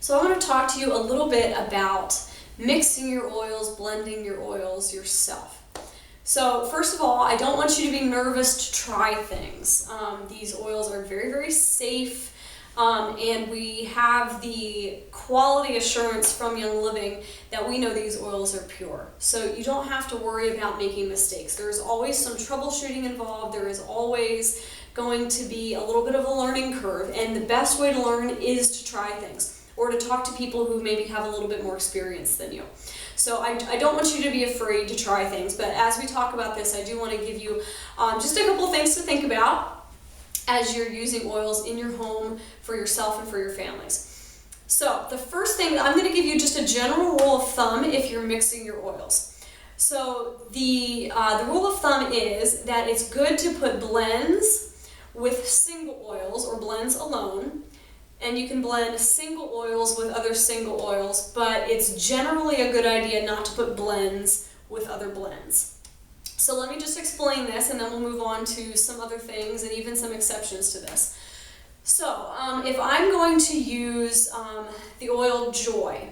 So I want to talk to you a little bit about mixing your oils, blending your oils yourself. So first of all, I don't want you to be nervous to try things. These oils are very, very safe, and we have the quality assurance from Young Living that we know these oils are pure. So you don't have to worry about making mistakes. There's always some troubleshooting involved. There is always going to be a little bit of a learning curve, and the best way to learn is to try things or to talk to people who maybe have a little bit more experience than you. So I don't want you to be afraid to try things, but as we talk about this, I do want to give you just a couple things to think about as you're using oils in your home for yourself and for your families. So the first thing, I'm going to give you just a general rule of thumb if you're mixing your oils. So the rule of thumb is that it's good to put blends with single oils or blends alone. And you can blend single oils with other single oils, but it's generally a good idea not to put blends with other blends. So let me just explain this, and then we'll move on to some other things and even some exceptions to this. So if I'm going to use the oil Joy,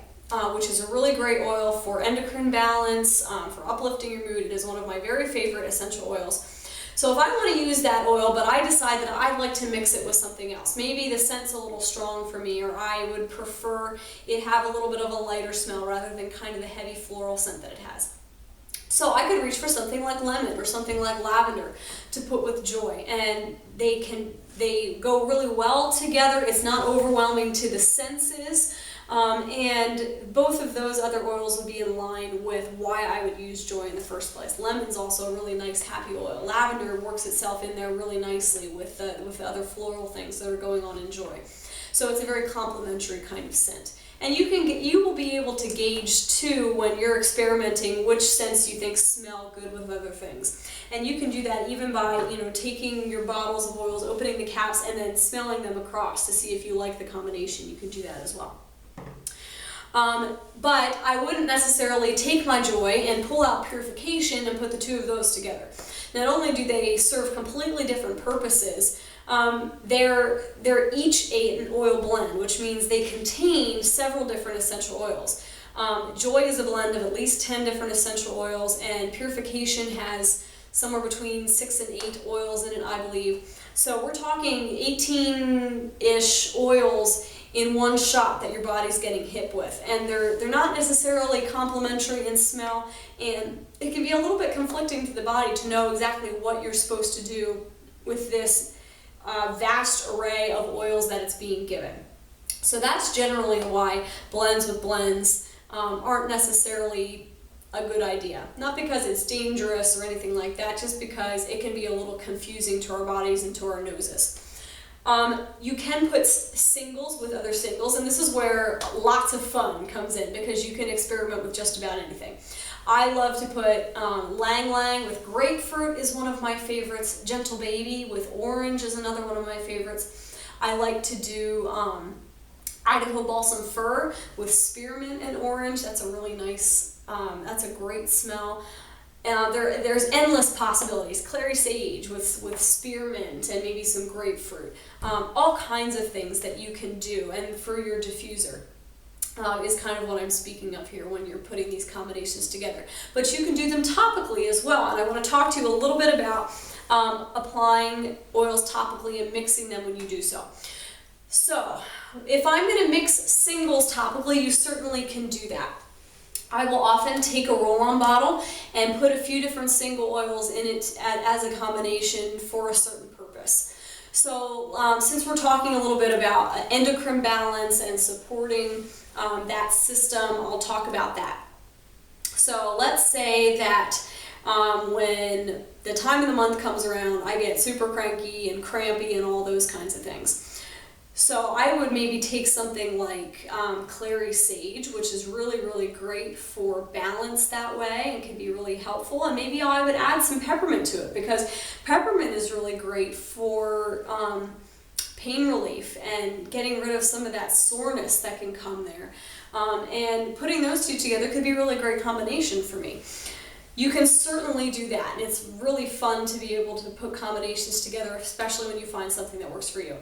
which is a really great oil for endocrine balance, for uplifting your mood, it is one of my very favorite essential oils. So if I want to use that oil, but I decide that I'd like to mix it with something else, maybe the scent's a little strong for me, or I would prefer it have a little bit of a lighter smell rather than kind of the heavy floral scent that it has. So I could reach for something like lemon or something like lavender to put with Joy, and they go really well together. It's not overwhelming to the senses. And both of those other oils would be in line with why I would use Joy in the first place. Lemon's also a really nice happy oil. Lavender works itself in there really nicely with the other floral things that are going on in Joy. So it's a very complementary kind of scent. And you will be able to gauge too when you're experimenting which scents you think smell good with other things. And you can do that even by taking your bottles of oils, opening the caps, and then smelling them across to see if you like the combination. You can do that as well. But I wouldn't necessarily take my Joy and pull out Purification and put the two of those together. Not only do they serve completely different purposes, they're each an oil blend, which means they contain several different essential oils. Joy is a blend of at least 10 different essential oils, and Purification has somewhere between 6 and 8 oils in it, I believe. So we're talking 18-ish oils in one shot that your body's getting hit with, and they're not necessarily complementary in smell, and it can be a little bit conflicting to the body to know exactly what you're supposed to do with this vast array of oils that it's being given. So that's generally why blends with blends aren't necessarily a good idea. Not because it's dangerous or anything like that, just because it can be a little confusing to our bodies and to our noses. You can put singles with other singles, and this is where lots of fun comes in because you can experiment with just about anything. I love to put Lang Lang with grapefruit is one of my favorites. Gentle Baby with orange is another one of my favorites. I like to do Idaho Balsam Fir with spearmint and orange. That's a really nice, that's a great smell. There's endless possibilities. Clary Sage with spearmint and maybe some grapefruit. All kinds of things that you can do. And for your diffuser is kind of what I'm speaking of here when you're putting these combinations together. But you can do them topically as well. And I want to talk to you a little bit about applying oils topically and mixing them when you do so. So if I'm going to mix singles topically, you certainly can do that. I will often take a roll-on bottle and put a few different single oils in it as a combination for a certain purpose. So since we're talking a little bit about endocrine balance and supporting that system, I'll talk about that. So let's say that when the time of the month comes around, I get super cranky and crampy and all those kinds of things. So I would maybe take something like Clary Sage, which is really, really great for balance that way and can be really helpful. And maybe I would add some peppermint to it because peppermint is really great for pain relief and getting rid of some of that soreness that can come there. And putting those two together could be a really great combination for me. You can certainly do that, and it's really fun to be able to put combinations together, especially when you find something that works for you.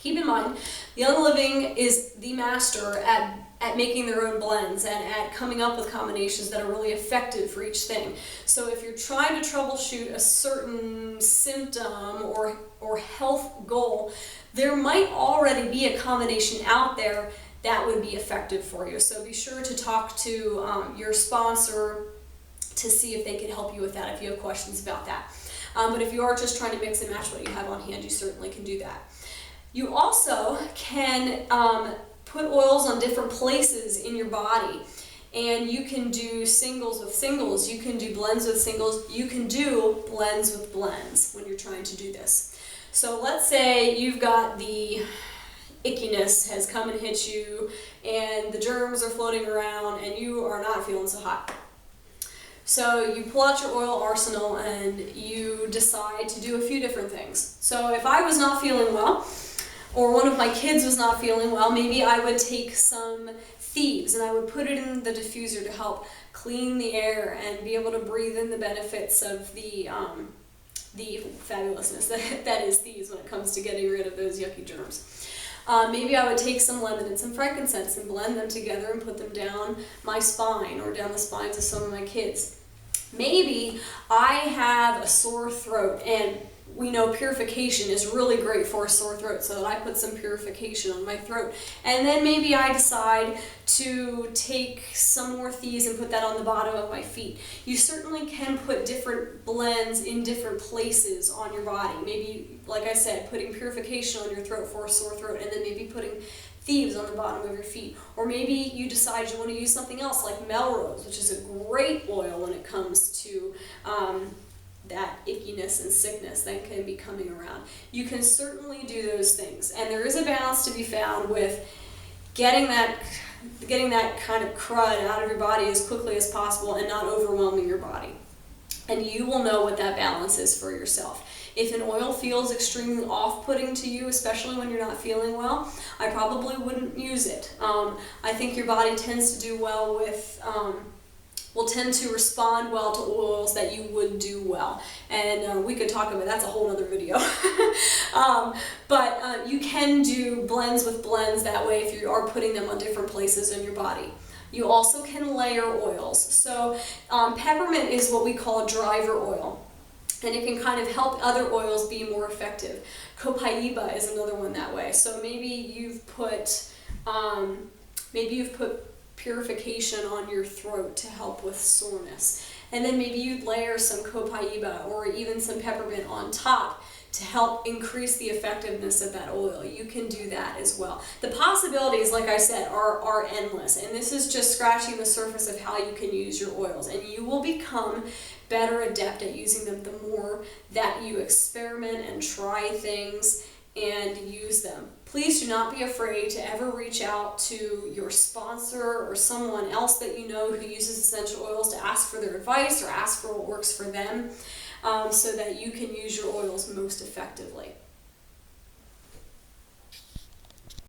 Keep in mind, Young Living is the master at making their own blends and at coming up with combinations that are really effective for each thing. So if you're trying to troubleshoot a certain symptom or health goal, there might already be a combination out there that would be effective for you. So be sure to talk to your sponsor to see if they can help you with that if you have questions about that. But if you are just trying to mix and match what you have on hand, you certainly can do that. You also can put oils on different places in your body, and you can do singles with singles, you can do blends with singles, you can do blends with blends when you're trying to do this. So let's say you've got the ickiness has come and hit you and the germs are floating around and you are not feeling so hot. So you pull out your oil arsenal and you decide to do a few different things. So if I was not feeling well, or one of my kids was not feeling well, maybe I would take some Thieves and I would put it in the diffuser to help clean the air and be able to breathe in the benefits of the fabulousness that is Thieves when it comes to getting rid of those yucky germs. Maybe I would take some lemon and some frankincense and blend them together and put them down my spine or down the spines of some of my kids. Maybe I have a sore throat, and we know purification is really great for a sore throat, so I put some purification on my throat. And then maybe I decide to take some more Thieves and put that on the bottom of my feet. You certainly can put different blends in different places on your body. Maybe, like I said, putting purification on your throat for a sore throat, and then maybe putting Thieves on the bottom of your feet. Or maybe you decide you want to use something else like Melrose, which is a great oil when it comes to that ickiness and sickness that can be coming around. You can certainly do those things, and there is a balance to be found with getting that kind of crud out of your body as quickly as possible and not overwhelming your body. And you will know what that balance is for yourself. If an oil feels extremely off-putting to you, especially when you're not feeling well, I probably wouldn't use it. I think your body tends to do well with will tend to respond well to oils that you would do well. And we could talk about, that's a whole other video. But you can do blends with blends that way if you are putting them on different places in your body. You also can layer oils. So peppermint is what we call a driver oil, and it can kind of help other oils be more effective. Copaiba is another one that way. So maybe you've put purification on your throat to help with soreness. And then maybe you'd layer some copaiba or even some peppermint on top to help increase the effectiveness of that oil. You can do that as well. The possibilities, like I said, are endless, and this is just scratching the surface of how you can use your oils, and you will become better adept at using them the more that you experiment and try things and use them. Please do not be afraid to ever reach out to your sponsor or someone else that you know who uses essential oils to ask for their advice or ask for what works for them, so that you can use your oils most effectively.